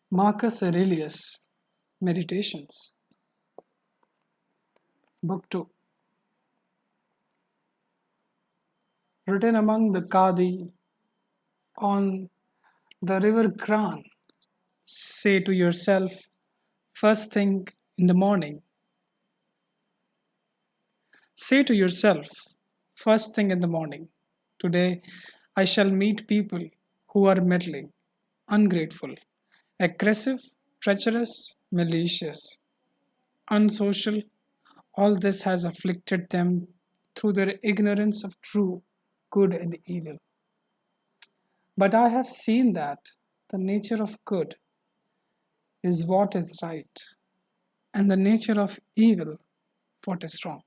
Marcus Aurelius, Meditations, Book 2, written among the Qadi on the river Gran. Say to yourself, first thing in the morning, say to yourself, first thing in the morning, today I shall meet people who are meddling, ungrateful, aggressive, treacherous, malicious, unsocial. All this has afflicted them through their ignorance of true good and evil. But I have seen that the nature of good is what is right, and the nature of evil what is wrong.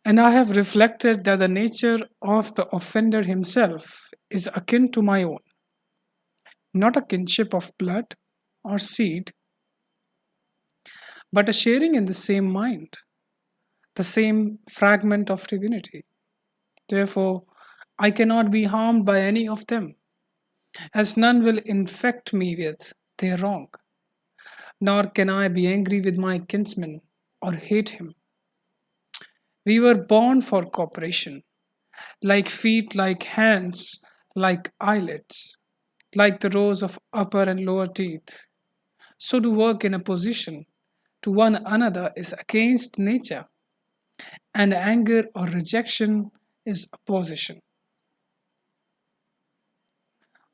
And I have reflected that the nature of the offender himself is akin to my own, not a kinship of blood or seed, but a sharing in the same mind, the same fragment of divinity. Therefore, I cannot be harmed by any of them, as none will infect me with their wrong, nor can I be angry with my kinsman or hate him. We were born for cooperation, like feet, like hands, like eyelids, like the rows of upper and lower teeth. So to work in opposition to one another is against nature, and anger or rejection is opposition.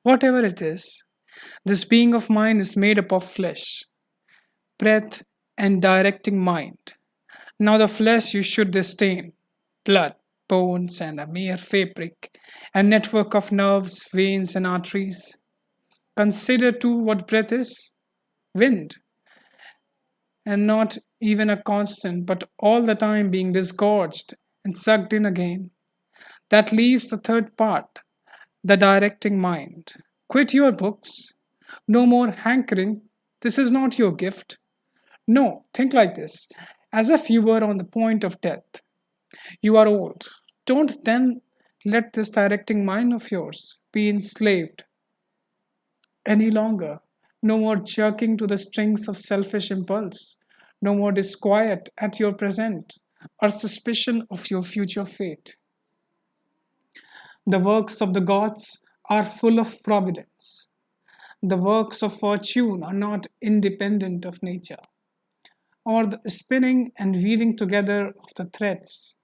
Whatever it is, this being of mine is made up of flesh, breath, and directing mind. Now the flesh you should disdain, blood, bones, and a mere fabric, a network of nerves, veins, and arteries. Consider too what breath is wind, and not even a constant, but all the time being disgorged and sucked in again. That leaves the third part, the directing mind. Quit your books. No more hankering. This is not your gift. No, think like this, as if you were on the point of death. You are old. Don't then let this directing mind of yours be enslaved any longer. No more jerking to the strings of selfish impulse. No more disquiet at your present or suspicion of your future fate. The works of the gods are full of providence. The works of fortune are not independent of nature, or the spinning and weaving together of the threads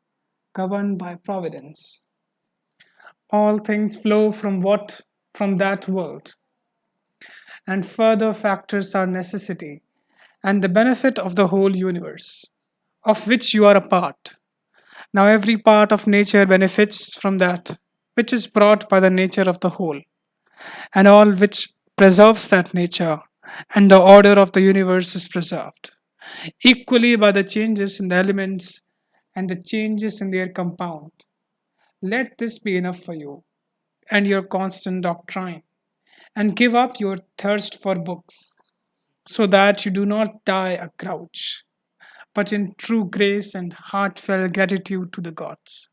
governed by providence. All things flow from that world, and further factors are necessity and the benefit of the whole universe, of which you are a part. Now every part of nature benefits from that which is brought by the nature of the whole, and all which preserves that nature, and the order of the universe is preserved, equally by the changes in the elements and the changes in their compound. Let this be enough for you and your constant doctrine, and give up your thirst for books, so that you do not die a grouch, but in true grace and heartfelt gratitude to the gods.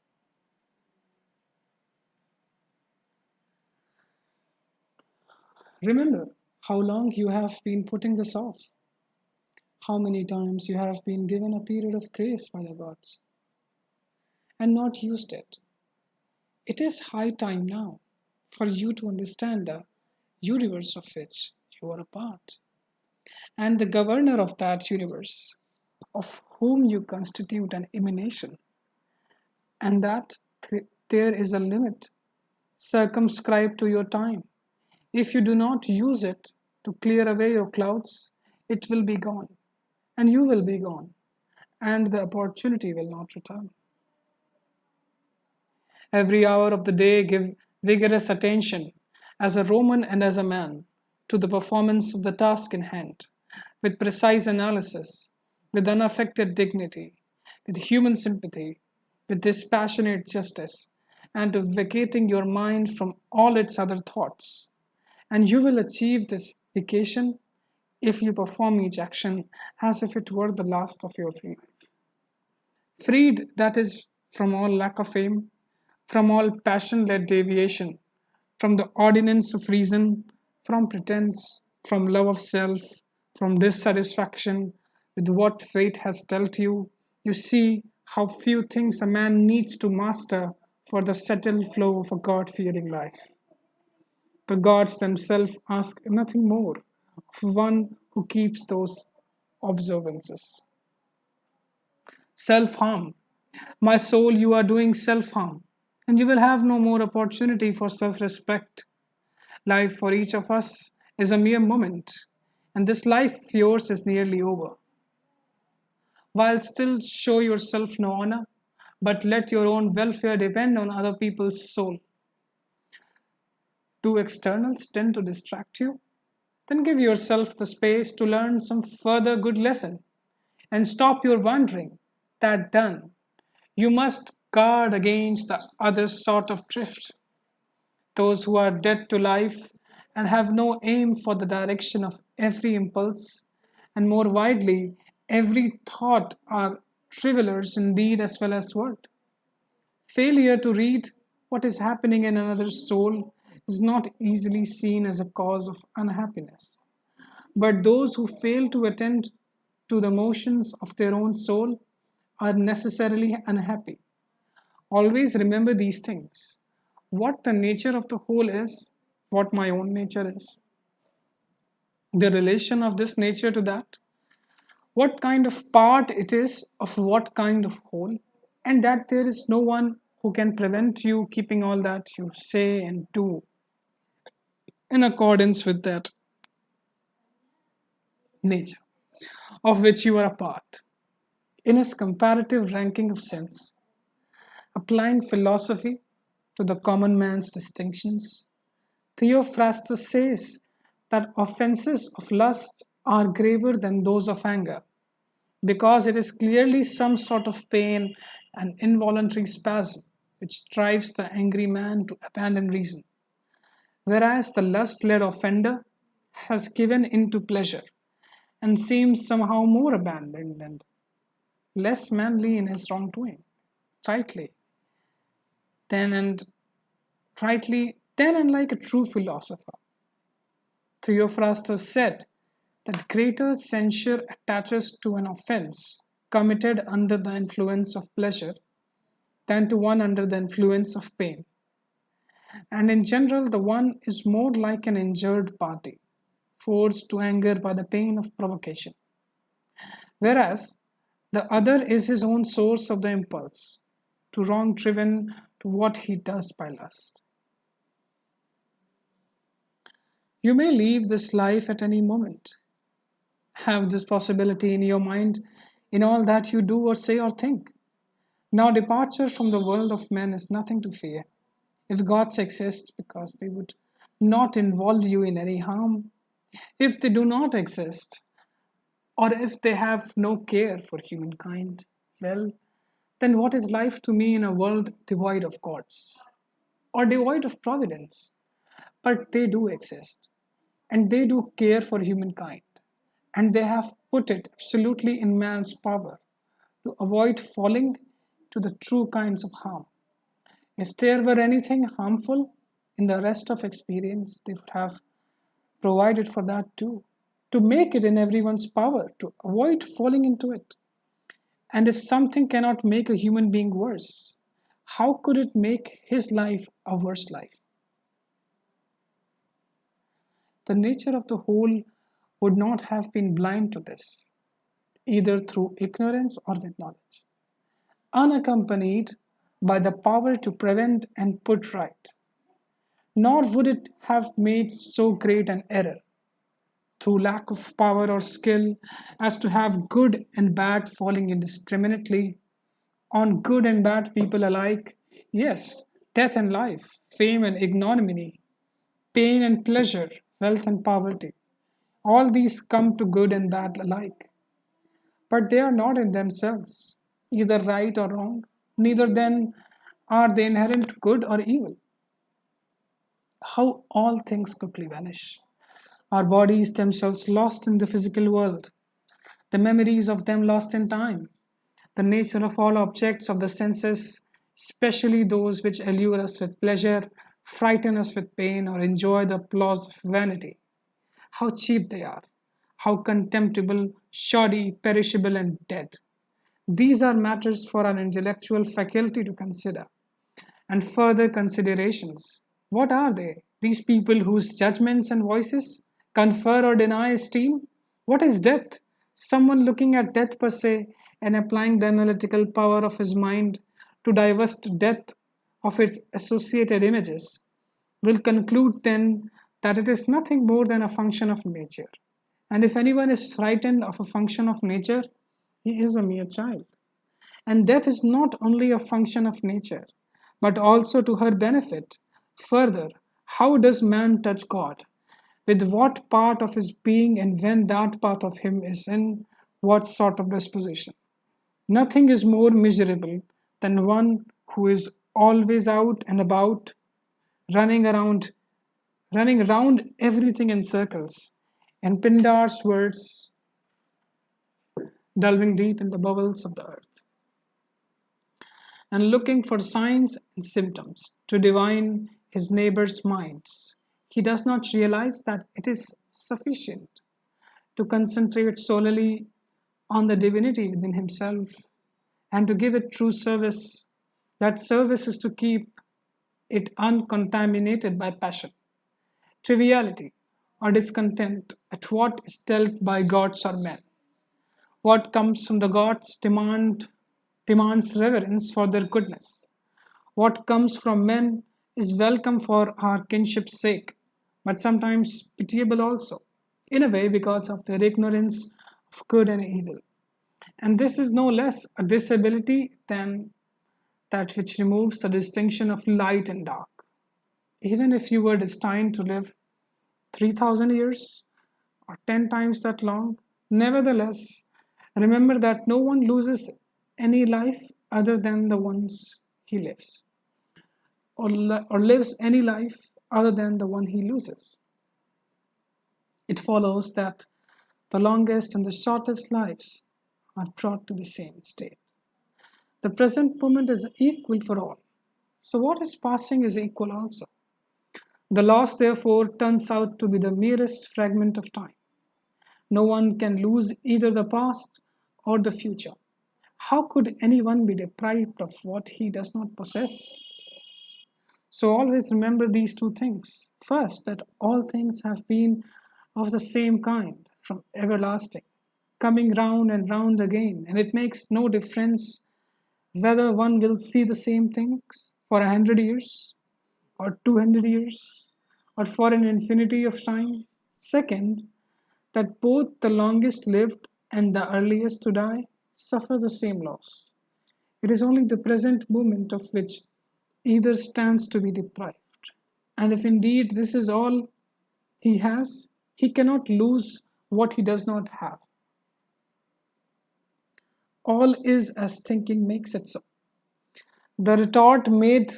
Remember how long you have been putting this off, how many times you have been given a period of grace by the gods and not used it. It is high time now for you to understand the universe of which you are a part, and the governor of that universe, of whom you constitute an emanation, and that there is a limit circumscribed to your time. If you do not use it to clear away your clouds, it will be gone, and you will be gone, and the opportunity will not return. Every hour of the day give vigorous attention, as a Roman and as a man, to the performance of the task in hand, with precise analysis, with unaffected dignity, with human sympathy, with dispassionate justice, and to vacating your mind from all its other thoughts. And you will achieve this vacation if you perform each action as if it were the last of your free life. Freed, that is, from all lack of aim, from all passion led deviation, from the ordinance of reason, from pretense, from love of self, from dissatisfaction with what fate has dealt you, you see how few things a man needs to master for the settled flow of a God fearing life. The gods themselves ask nothing more of one who keeps those observances. Self harm. My soul, you are doing self harm, and you will have no more opportunity for self respect. Life for each of us is a mere moment, and this life of yours is nearly over. While still show yourself no honor, but let your own welfare depend on other people's soul. Do externals tend to distract you? Then give yourself the space to learn some further good lesson and stop your wandering. That done, you must guard against the other sort of drift, those who are dead to life and have no aim for the direction of every impulse, and more widely, every thought are travelers in deed as well as word. Failure to read what is happening in another's soul is not easily seen as a cause of unhappiness. But those who fail to attend to the motions of their own soul are necessarily unhappy. Always remember these things: what the nature of the whole is, what my own nature is, the relation of this nature to that, what kind of part it is of what kind of whole, and that there is no one who can prevent you keeping all that you say and do in accordance with that nature of which you are a part. In his comparative ranking of sense, applying philosophy to the common man's distinctions, Theophrastus says that offenses of lust are graver than those of anger, because it is clearly some sort of pain and involuntary spasm which drives the angry man to abandon reason, whereas the lust led offender has given in to pleasure and seems somehow more abandoned and less manly in his wrongdoing. Rightly, then and then and like a true philosopher, Theophrastus said that greater censure attaches to an offense committed under the influence of pleasure than to one under the influence of pain. And in general, the one is more like an injured party, forced to anger by the pain of provocation, whereas the other is his own source of the impulse, to wrong driven to what he does by lust. You may leave this life at any moment. Have this possibility in your mind in all that you do or say or think. Now, departure from the world of men is nothing to fear. If gods exist, because they would not involve you in any harm. If they do not exist, or if they have no care for humankind, well, then what is life to me in a world devoid of gods or devoid of providence? But they do exist, and they do care for humankind, and they have put it absolutely in man's power to avoid falling to the true kinds of harm. If there were anything harmful in the rest of experience, they would have provided for that too, to make it in everyone's power to avoid falling into it. And if something cannot make a human being worse, how could it make his life a worse life? The nature of the whole would not have been blind to this, either through ignorance or with knowledge, unaccompanied by the power to prevent and put right. Nor would it have made so great an error through lack of power or skill as to have good and bad falling indiscriminately on good and bad people alike. Yes, death and life, fame and ignominy, pain and pleasure, wealth and poverty, all these come to good and bad alike. But they are not in themselves either right or wrong, neither then are they inherent good or evil. How all things quickly vanish. Our bodies themselves lost in the physical world, the memories of them lost in time, the nature of all objects of the senses, especially those which allure us with pleasure, frighten us with pain, or enjoy the applause of vanity. how cheap they are, how contemptible, shoddy, perishable, and dead. These are matters for our intellectual faculty to consider. And further considerations. What are they? These people whose judgments and voices confer or deny esteem? What is death? Someone looking at death per se and applying the analytical power of his mind to divest death of its associated images will conclude then that it is nothing more than a function of nature. And if anyone is frightened of a function of nature, he is a mere child. And death is not only a function of nature, but also to her benefit. Further, how does man touch God? With what part of his being and when that part of him is in what sort of disposition? Nothing is more miserable than one who is always out and about, running around, running around everything in circles. And Pindar's words, delving deep in the bowels of the earth and looking for signs and symptoms to divine his neighbor's minds. He does not realize that it is sufficient to concentrate solely on the divinity within himself and to give it true service. That service is to keep it uncontaminated by passion, triviality, or discontent at what is dealt by gods or men. What comes from the gods demands reverence for their goodness. What comes from men is welcome for our kinship's sake, but sometimes pitiable also, in a way because of their ignorance of good and evil. And this is no less a disability than that which removes the distinction of light and dark. Even if you were destined to live 3,000 years or 10 times that long, nevertheless, remember that no one loses any life other than the ones he lives, or lives any life other than the one he loses. It follows that the longest and the shortest lives are brought to the same state. The present moment is equal for all. So what is passing is equal also. The loss, therefore, turns out to be the merest fragment of time. No one can lose either the past or the future. How could anyone be deprived of what he does not possess? So always remember these two things. First, that all things have been of the same kind from everlasting, coming round and round again, and it makes no difference whether one will see the same things for 100 years or 200 years or for an infinity of time. Second, that both the longest lived and the earliest to die suffer the same loss. It is only the present moment of which either stands to be deprived. And if indeed this is all he has, he cannot lose what he does not have. All is as thinking makes it so. The retort made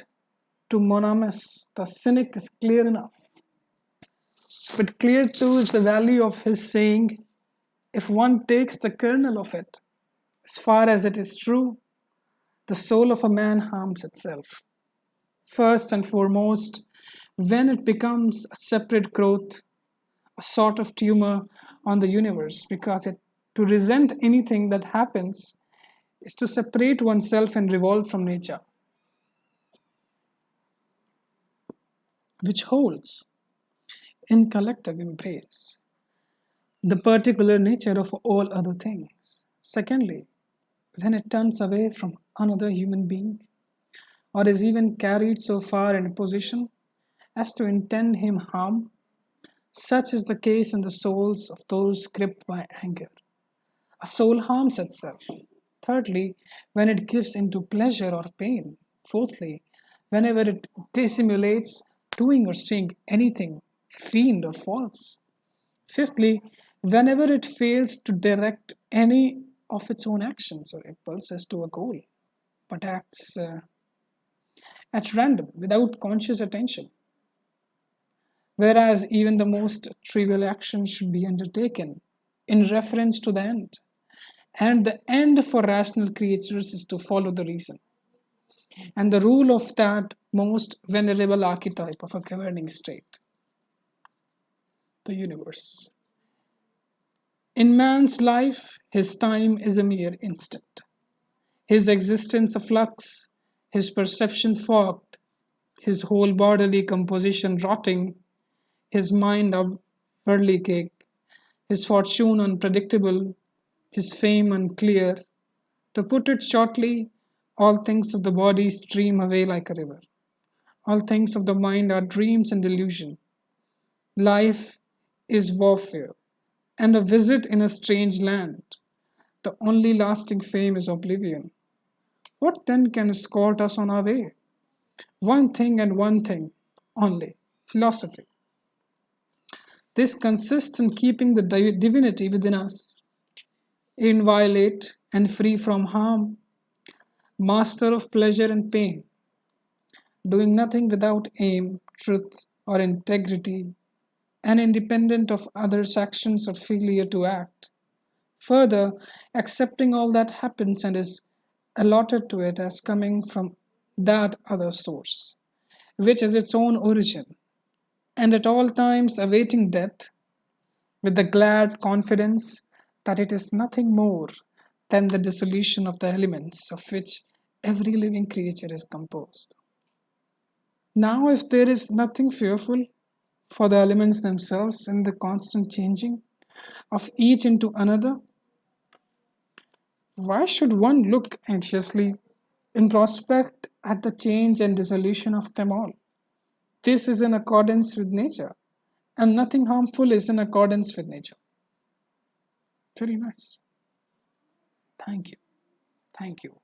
to Monomus, the cynic, is clear enough. But clear too is the value of his saying, if one takes the kernel of it, as far as it is true, the soul of a man harms itself. First and foremost, when it becomes a separate growth, a sort of tumor on the universe, because to resent anything that happens is to separate oneself and revolt from nature, which holds in collective embrace the particular nature of all other things. Secondly, when it turns away from another human being, or is even carried so far in a position as to intend him harm, such is the case in the souls of those gripped by anger. A soul harms itself. Thirdly, when it gives into pleasure or pain. Fourthly, whenever it dissimulates doing or saying anything fiend or false. Fifthly, whenever it fails to direct any of its own actions or impulses to a goal, but acts at random without conscious attention. Whereas even the most trivial action should be undertaken in reference to the end. And the end for rational creatures is to follow the reason. And the rule of that most venerable archetype of a governing state. the universe. In man's life, his time is a mere instant, his existence a flux, his perception fogged, his whole bodily composition rotting, his mind a whirly cake, his fortune unpredictable, his fame unclear. To put it shortly, all things of the body stream away like a river. All things of the mind are dreams and delusion. Life is warfare and a visit in a strange land. The only lasting fame is oblivion. What then can escort us on our way? One thing and one thing only: philosophy. This consists in keeping the divinity within us, inviolate and free from harm, master of pleasure and pain, doing nothing without aim, truth, or integrity, and independent of others' actions or failure to act. Further, accepting all that happens and is allotted to it as coming from that other source, which is its own origin, and at all times awaiting death with the glad confidence that it is nothing more than the dissolution of the elements of which every living creature is composed. Now, if there is nothing fearful for the elements themselves in the constant changing of each into another, why should one look anxiously in prospect at the change and dissolution of them all? This is in accordance with nature, and nothing harmful is in accordance with nature. Very nice. Thank you. Thank you.